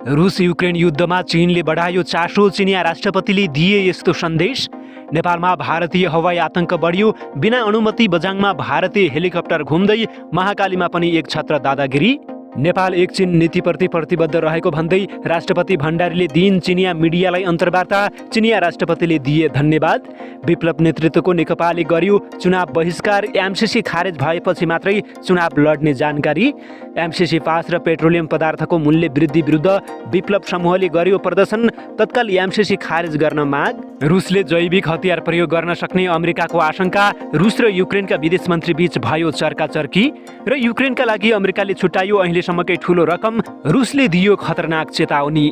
रुस युक्रेन युद्धमा चीनले बढायो चासो, चिनिया राष्ट्रपतिले दिए यस्तो सन्देश। नेपालमा भारतीय हवाई आतंक बढ्यो, बिना अनुमति बझाङमा भारतीय हेलिकप्टर घुम्दै, महाकालीमा पनि एक छत्र दादागिरी। नेपाल एक चीन नीतिप्रति प्रतिबद्ध रहेको भन्दै राष्ट्रपति भण्डारीले दिइन् चिनिया मिडियालाई अन्तर्वार्ता। चिनिया राष्ट्रपतिले दिए धन्यवाद। विप्लव नेतृत्वको नेकपाले गर्यो चुनाव बहिष्कार, एमसीसी खारेज भएपछि मात्रै चुनाव लड्ने जानकारी। एमसीसी पास र पेट्रोलियम पदार्थको मूल्य वृद्धि विरुद्ध विप्लव समूहले गर्यो प्रदर्शन, तत्काल एमसीसी खारेज गर्न माग। रुसले जैविक हतियार प्रयोग गर्न सक्ने अमेरिकाको आशंका। रुस र युक्रेनका विदेश मन्त्री बीच भयो चर्काचर्की र युक्रेनका लागि अमेरिकाले छुट्यायो अहिलेसम्मकै ठूलो रकम, रुसले दियो खतरनाक चेतावनी।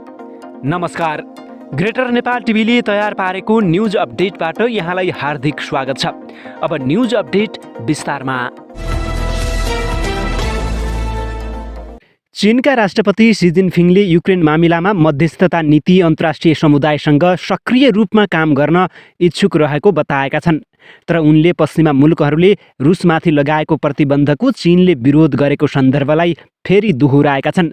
नमस्कार, ग्रेटर नेपाल टिभीले तयार पारेको न्युज अपडेटबाट यहाँलाई हार्दिक स्वागत छ। अब न्युज अपडेट विस्तारमा। चीनका राष्ट्रपति सी जिनपिङले युक्रेन मामिलामा मध्यस्थता नीति अन्तर्राष्ट्रिय समुदायसँग सक्रिय रूपमा काम गर्न इच्छुक रहेको बताएका छन्। तर उनले पश्चिमा मुलुकहरूले रुसमाथि लगाएको प्रतिबन्धको चीनले विरोध गरेको सन्दर्भलाई फेरि दोहोऱ्याएका छन्।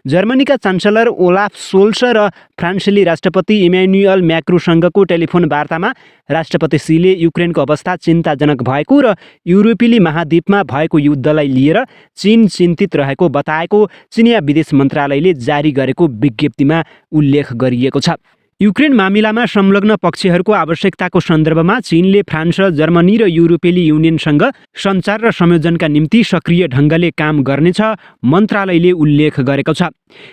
जर्मनीका चान्सलर ओलाफ सोल्स र फ्रान्सेली राष्ट्रपति इमानुएल म्याक्रोसँगको टेलिफोन वार्तामा राष्ट्रपति सीले युक्रेनको अवस्था चिन्ताजनक भएको र युरोपेली महाद्वीपमा भएको युद्धलाई लिएर चीन चिन्तित रहेको बताएको चिनिया विदेश मन्त्रालयले जारी गरेको विज्ञप्तिमा उल्लेख गरिएको छ। युक्रेन मामिलामा संलग्न पक्षहरूको आवश्यकताको सन्दर्भमा चीनले फ्रान्स, जर्मनी र युरोपेली युनियनसँग सञ्चार र संयोजनका निम्ति सक्रिय ढङ्गले काम गर्नेछ मन्त्रालयले उल्लेख गरेको छ।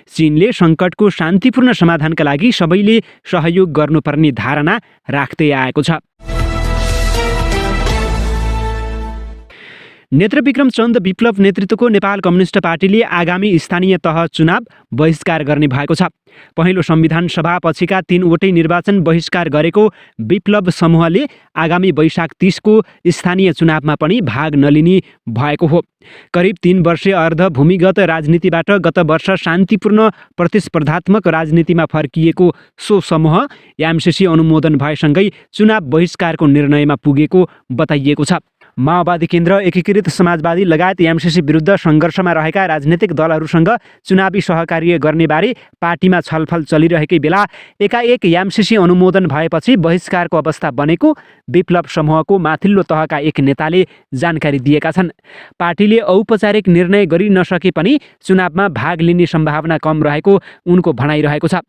चीनले सङ्कटको शान्तिपूर्ण समाधानका लागि सबैले सहयोग गर्नुपर्ने धारणा राख्दै आएको छ। नेत्रविक्रम चन्द विप्लव नेतृत्वको नेपाल कम्युनिस्ट पार्टीले आगामी स्थानीय तह चुनाव बहिष्कार गर्ने भएको छ। पहिलो संविधान सभा पछिका 3 वटै निर्वाचन बहिष्कार गरेको विप्लव समूहले आगामी वैशाख 30 को स्थानीय चुनावमा पनि भाग नलिने भएको हो। करिब 3 वर्षीय अर्ध भूमिगत राजनीतिबाट गत वर्ष शान्तिपूर्ण प्रतिस्पर्धात्मक राजनीतिमा फर्किएको सो समूह एमसीसी अनुमोदन भएसँगै चुनाव बहिष्कारको निर्णयमा पुगेको बताइएको छ। माओवादी केन्द्र, एकीकृत समाजवादी लगायत एमसीसी विरुद्ध सङ्घर्षमा रहेका राजनीतिक दलहरूसँग चुनावी सहकार्य गर्ने बारे पार्टीमा छलफल चलिरहेकै बेला एकाएक एमसीसी अनुमोदन भएपछि बहिष्कारको अवस्था बनेको विप्लव समूहको माथिल्लो तहका एक नेताले जानकारी दिएका छन्। पार्टीले औपचारिक निर्णय गरि नसके पनि चुनावमा भाग लिने सम्भावना कम रहेको उनको भनाइरहेको छ।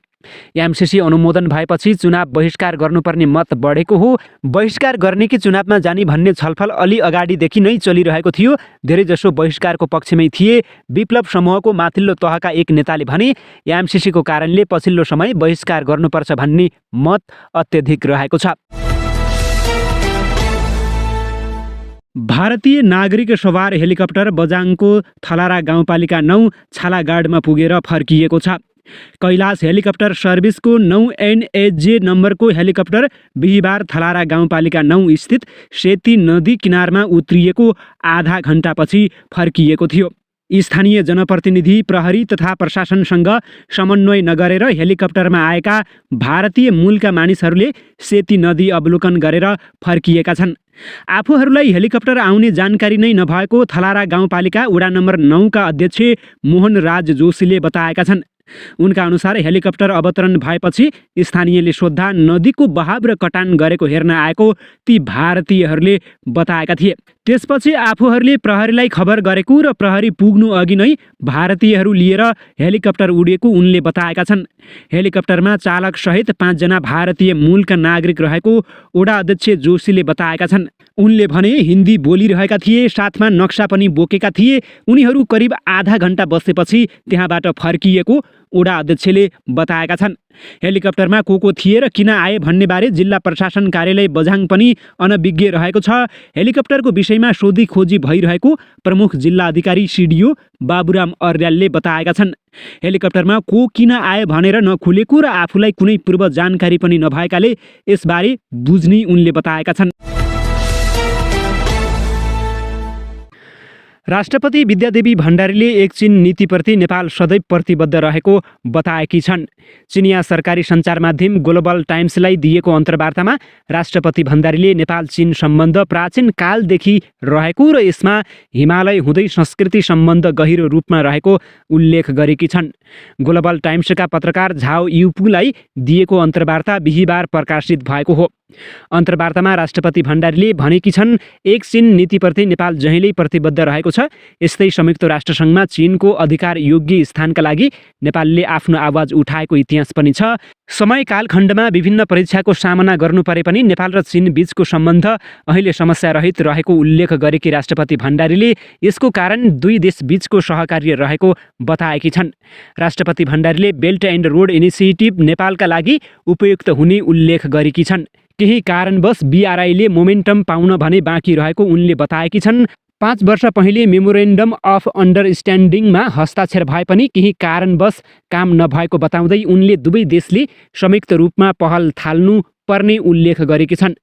एमसीसी अनुमोदन भएपछि चुनाव बहिष्कार गर्नुपर्ने मत बढेको हो। बहिष्कार गर्ने कि चुनावमा जाने भन्ने छलफल अलि अगाडिदेखि नै चलिरहेको थियो। धेरैजसो बहिष्कारको पक्षमै थिए। विप्लव समूहको माथिल्लो तहका एक नेताले भने एमसीसीको कारणले पछिल्लो समय बहिष्कार गर्नुपर्छ भन्ने मत अत्यधिक रहेको छ। भारतीय नागरिक सवार हेलिकप्टर बझाङको थलारा गाउँपालिका 9 छालागाडमा पुगेर फर्किएको छ। कैलाश हेलिकप्टर सर्भिसको 9 NHJ नम्बरको हेलिकप्टर बिहिबार थलारा गाउँपालिका 9 स्थित सेती नदी किनारमा उत्रिएको आधा घण्टापछि फर्किएको थियो। स्थानीय जनप्रतिनिधि, प्रहरी तथा प्रशासनसँग समन्वय नगरेर हेलिकप्टरमा आएका भारतीय मूलका मानिसहरूले सेती नदी अवलोकन गरेर फर्किएका छन्। आफूहरूलाई हेलिकप्टर आउने जानकारी नै नभएको थलारा गाउँपालिका वडा नम्बर 9 का अध्यक्ष मोहन राज जोशीले बताएका छन्। उनका अनुसार हेलिकप्टर अवतरण भएपछि स्थानीयले सोद्धा नदीको बहाव र कटान गरेको हेर्न आएको ती भारतीयहरूले बताएका थिए। त्यसपछि आफूहरूले प्रहरीलाई खबर गरेको र प्रहरी पुग्नु अघि नै भारतीयहरू लिएर हेलिकप्टर उडेको उनले बताएका छन्। हेलिकप्टरमा चालक सहित 5 जना भारतीय मूलका नागरिक रहेको वडा अध्यक्ष जोशीले बताएका छन्। उनले भने हिन्दी बोलिरहेका थिए, साथमा नक्सा पनि बोकेका थिए। उनीहरू करिब आधा घण्टा बसेपछि त्यहाँबाट फर्किएको वडा अध्यक्षले बताएका छन्। हेलिकप्टरमा को थिए र किन आए भन्ने बारे जिल्ला प्रशासन कार्यालय बझाङ पनि अनभिज्ञ रहेको छ। हेलिकप्टरको विषयमा सोधी खोजी भइरहेको प्रमुख जिल्ला अधिकारी सिडिओ बाबुराम अर्यालले बताएका छन्। हेलिकप्टरमा को किन आए भनेर नखुलेको र आफूलाई कुनै पूर्व जानकारी पनि नभएकाले यसबारे बुझ्ने उनले बताएका छन्। राष्ट्रपति विद्यादेवी भण्डारीले एक चीन नीतिप्रति नेपाल सदैव प्रतिबद्ध रहेको बताएकी छन्। चिनिया सरकारी सञ्चार माध्यम ग्लोबल टाइम्सलाई दिएको अन्तर्वार्तामा राष्ट्रपति भण्डारीले नेपाल चीन सम्बन्ध प्राचीन कालदेखि रहेको र यसमा हिमालय हुँदै संस्कृति सम्बन्ध गहिरो रूपमा रहेको उल्लेख गरेकी छन्। ग्लोबल टाइम्सका पत्रकार झाओ युपुलाई दिएको अन्तर्वार्ता बिहीबार प्रकाशित भएको हो। अन्तर्वार्तामा राष्ट्रपति भण्डारीले भनेकी छन्, एक चीन नीतिप्रति नेपाल जहिल्यै प्रतिबद्ध रहेको छ। यस्तै संयुक्त राष्ट्रसङ्घमा चीनको अधिकार योग्य स्थानका लागि नेपालले आफ्नो आवाज उठाएको इतिहास पनि छ। समय कालखण्डमा विभिन्न परीक्षाको सामना गर्नु परे पनि नेपाल र चीन बीचको सम्बन्ध अहिले समस्यारहित रहेको उल्लेख गरेकी राष्ट्रपति भण्डारीले यसको कारण दुई देश बीचको सहकार्य रहेको बताएकी छन्। राष्ट्रपति भण्डारीले बेल्ट एन्ड रोड इनिसिएटिभ नेपालका लागि उपयुक्त हुने उल्लेख गरेकी छन्। केही कारणवश BRI-ले मोमेन्टम पाउन भने बाँकी रहेको उनले बताएकी छन्। 5 वर्ष पहिले मेमोरेन्डम अफ अन्डरस्ट्यान्डिङमा हस्ताक्षर भए पनि केही कारणवश काम नभएको बताउँदै उनले दुवै देशले संयुक्त रूपमा पहल थाल्नु पर्ने उल्लेख गरेकी छन्।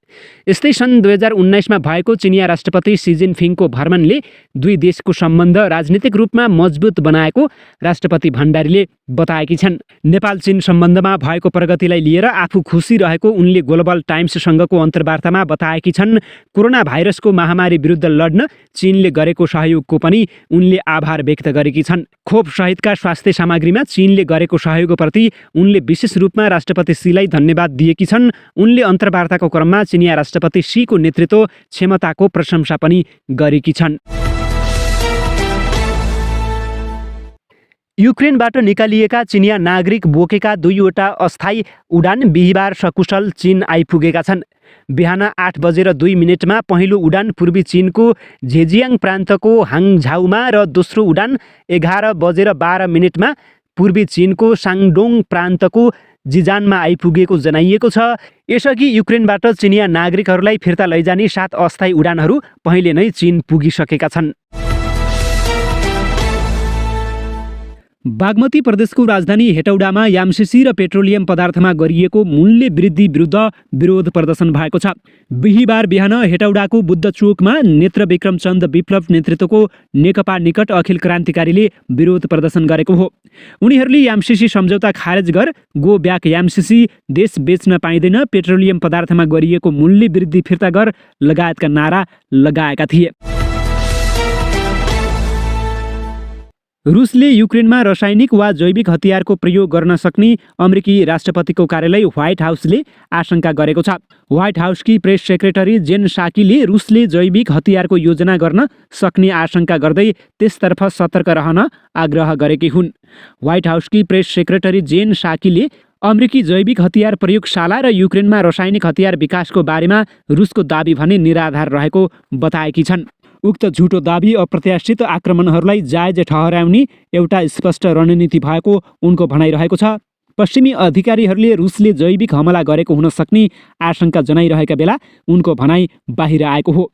यस्तै सन् 2019मा भएको चिनिया राष्ट्रपति सी जिनपिङको भ्रमणले दुई देशको सम्बन्ध राजनीतिक रूपमा मजबुत बनाएको राष्ट्रपति भण्डारीले बताएकी छन्। नेपाल चीन सम्बन्धमा भएको प्रगतिलाई लिएर आफू खुसी रहेको उनले ग्लोबल टाइम्ससँगको अन्तर्वार्तामा बताएकी छन्। कोरोना भाइरसको महामारी विरुद्ध लड्न चीनले गरेको सहयोगको पनि उनले आभार व्यक्त गरेकी छन्। खोप सहितका स्वास्थ्य सामग्रीमा चीनले गरेको सहयोगप्रति उनले विशेष रूपमा राष्ट्रपति सीलाई धन्यवाद दिएकी छन्। उनले अन्तर्वार्ताको क्रममा चिनिया राष्ट्रपति सीको नेतृत्व क्षमताको प्रशंसा पनि गरेकी छन्। युक्रेनबाट निकालिएका चिनिया नागरिक बोकेका 2वटा अस्थायी उडान बिहीबार सकुशल चीन आइपुगेका छन्। बिहान 8:02 पहिलो उडान पूर्वी चीनको झेजियाङ प्रान्तको हाङझाउमा र दोस्रो उडान 11:12 पूर्वी चीनको साङडोङ प्रान्तको जिजानमा आइपुगेको जनाइएको छ। यसअघि युक्रेनबाट चिनिया नागरिकहरूलाई फिर्ता लैजाने 7 अस्थायी उडानहरू पहिले नै चीन पुगिसकेका छन्। बागमती प्रदेशको राजधानी हेटौडामा यामसिसी र पेट्रोलियम पदार्थमा गरिएको मूल्य वृद्धि विरुद्ध विरोध प्रदर्शन भएको छ। बिहीबार बिहान हेटौडाको बुद्ध चोकमा नेत्र विक्रमचन्द विप्लव नेतृत्वको नेकपा निकट अखिल क्रान्तिकारीले विरोध प्रदर्शन गरेको हो। उनीहरूले यामसिसी सम्झौता खारेज गर, गो ब्याक यामसिसी, देश बेच्न पाइँदैन, पेट्रोलियम पदार्थमा गरिएको मूल्य वृद्धि फिर्ता गर लगायतका नारा लगाएका थिए। रुसले युक्रेनमा रासायनिक वा जैविक हतियारको प्रयोग गर्न सक्ने अमेरिकी राष्ट्रपतिको कार्यालय व्हाइट हाउसले आशंका गरेको छ। व्हाइट हाउसकी प्रेस सेक्रेटरी जेन साकीले रुसले जैविक हतियारको योजना गर्न सक्ने आशंका गर्दै त्यसतर्फ सतर्क रहन आग्रह गरेकी हुन्। व्हाइट हाउसकी प्रेस सेक्रेटरी जेन साकीले अमेरिकी जैविक हतियार प्रयोगशाला र युक्रेनमा रासायनिक हतियार विकासको बारेमा रुसको दाबी भने निराधार रहेको बताएकी छन्। उक्त झुटो दाबी अप्रत्याशित आक्रमणहरूलाई जायज ठहर्याउने एउटा स्पष्ट रणनीति भएको उनको भनाइरहेको छ। पश्चिमी अधिकारीहरूले रुसले जैविक हमला गरेको हुन सक्ने आशंका जनाइरहेका बेला उनको भनाइ बाहिर आएको हो।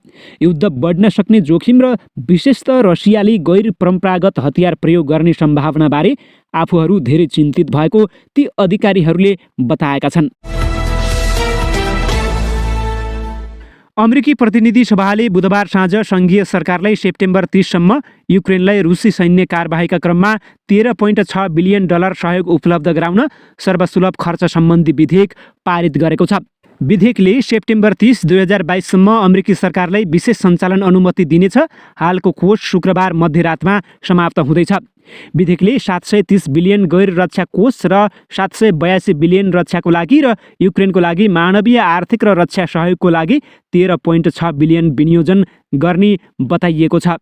युद्ध बढ्न सक्ने जोखिम र विशेषतः रसियाली गैर परम्परागत हतियार प्रयोग गर्ने सम्भावनाबारे आफूहरू धेरै चिन्तित भएको ती अधिकारीहरूले बताएका छन्। अमेरिकी प्रतिनिधि सभाले बुधबार साँझ सङ्घीय सरकारलाई सेप्टेम्बर 30सम्म युक्रेनलाई रुसी सैन्य कारबाहीका क्रममा $13.6 बिलियन सहयोग उपलब्ध गराउन सर्वसुलभ खर्च सम्बन्धी विधेयक पारित गरेको छ। विधेयकले सेप्टेम्बर 30, 2022सम्म अमेरिकी सरकारलाई विशेष सञ्चालन अनुमति दिनेछ। हालको कोष शुक्रबार मध्यरातमा समाप्त हुँदैछ। विधेयकले 730 बिलियन गैर रक्षा कोष र 782 बिलियन रक्षाको लागि र युक्रेनको लागि मानवीय आर्थिक र रक्षा सहयोगको लागि $13.6 बिलियन विनियोजन गर्ने बताइएको छ।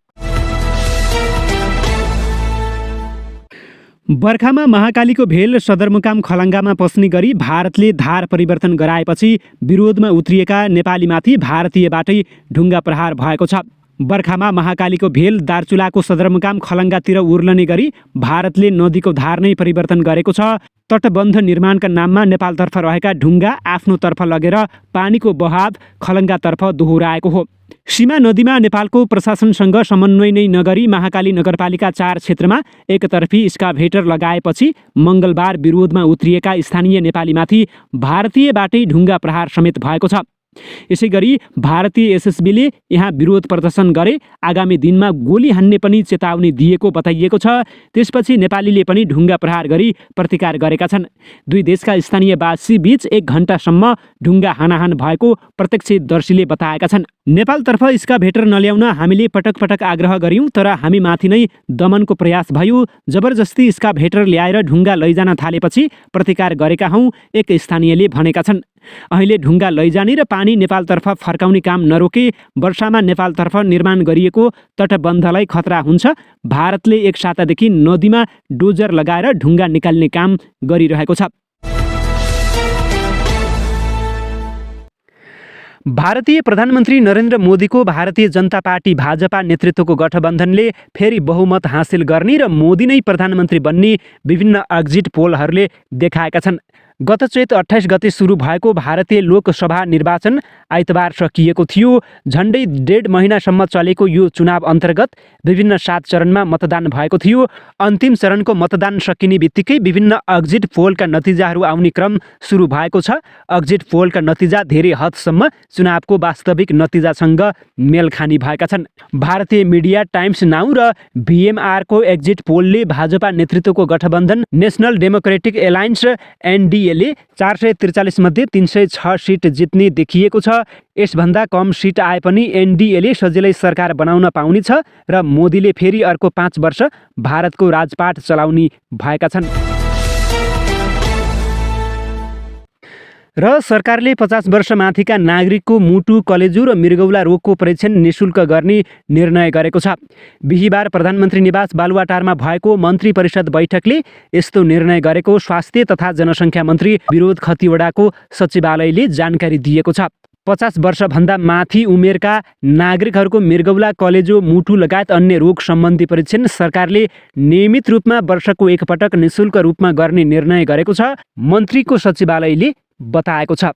बर्खामा महाकालीको भेल सदरमुकाम खलङ्गामा पस्ने गरी भारतले धार परिवर्तन गराएपछि विरोधमा उत्रिएका नेपालीमाथि भारतीयबाटै ढुङ्गा प्रहार भएको छ। बर्खामा महाकालीको भेल दार्चुलाको सदरमुकाम खलङ्गातिर उर्लने गरी भारतले नदीको धार नै परिवर्तन गरेको छ। तटबन्ध निर्माणका नाममा नेपालतर्फ रहेका ढुङ्गा आफ्नो तर्फ लगेर पानीको बहाव खलङ्गातर्फ दोहोऱ्याएको हो। सीमा नदीमा नेपालको प्रशासनसँग समन्वय नै नगरी महाकाली नगरपालिका 4 क्षेत्रमा एकतर्फी स्काभेटर लगाएपछि मङ्गलबार विरोधमा उत्रिएका स्थानीय नेपालीमाथि भारतीयबाटै ढुङ्गा प्रहार समेत भएको छ। यसैगरी भारतीय एसएसबीले यहाँ विरोध प्रदर्शन गरे आगामी दिनमा गोली हान्ने पनि चेतावनी दिएको बताइएको छ। त्यसपछि नेपालीले पनि ढुङ्गा प्रहार गरी प्रतिकार गरेका छन्। दुई देशका स्थानीयवासी बीच 1 घण्टासम्म ढुङ्गा हानाहान भएको प्रत्यक्षदर्शीले बताएका छन्। नेपालतर्फ एक्सकाभेटर नल्याउन हामीले पटक पटक आग्रह गर्यौं, तर हामी माथि नै दमनको प्रयास भयो। जबरजस्ती एक्सकाभेटर ल्याएर ढुङ्गा लैजान थालेपछि प्रतिकार गरेका हौं, एक स्थानीयले भनेका छन्। अहिले ढुङ्गा लैजाने र पानी नेपालतर्फ फर्काउने काम नरोके वर्षामा नेपालतर्फ निर्माण गरिएको तटबन्धलाई खतरा हुन्छ। भारतले 1 सातादेखि नदीमा डोजर लगाएर ढुङ्गा निकाल्ने काम गरिरहेको छ। भारतीय प्रधानमन्त्री नरेन्द्र मोदीको भारतीय जनता पार्टी भाजपा नेतृत्वको गठबन्धनले फेरि बहुमत हासिल गर्ने र मोदी नै प्रधानमन्त्री बन्ने विभिन्न एक्जिट पोलहरूले देखाएका छन्। गत चैत 28 गते सुरु भएको भारतीय लोकसभा निर्वाचन आइतबार सकिएको थियो। झन्डै 1.5 महिनासम्म चलेको यो चुनाव अन्तर्गत विभिन्न 7 चरणमा मतदान भएको थियो। अन्तिम चरणको मतदान सकिने बित्तिकै विभिन्न एक्जिट पोलका नतिजाहरू आउने क्रम सुरु भएको छ। एक्जिट पोलका नतिजा धेरै हदसम्म चुनावको वास्तविक नतिजासँग मेल खानी भएका छन्। भारतीय मिडिया टाइम्स नाउ र VMRको एक्जिट पोलले भाजपा नेतृत्वको गठबन्धन नेसनल डेमोक्रेटिक एलायन्स NDAले 443 मध्ये 306 सिट जित्ने देखिएको छ। यसभन्दा कम सिट आए पनि NDAले सजिलै सरकार बनाउन पाउनेछ र मोदीले फेरि अर्को 5 वर्ष भारतको राजपाट चलाउने भएका छन्। र सरकारले 50 वर्ष माथिका नागरिकको मुटु, कलेजु र मृगौला रोगको परीक्षण निशुल्क गर्ने निर्णय गरेको छ। बिहीबार प्रधानमन्त्री निवास बालुवाटारमा भएको मन्त्री परिषद बैठकले यस्तो निर्णय गरेको स्वास्थ्य तथा जनसङ्ख्या मन्त्री विरोध खतिवडाको सचिवालयले जानकारी दिएको छ। 50 वर्षभन्दा माथि उमेरका नागरिकहरूको मृगौला, कलेजो, मुटु लगायत अन्य रोग सम्बन्धी परीक्षण सरकारले नियमित रूपमा वर्षको 1 पटक निशुल्क रूपमा गर्ने निर्णय गरेको छ, मन्त्रीको सचिवालयले बताएको छ।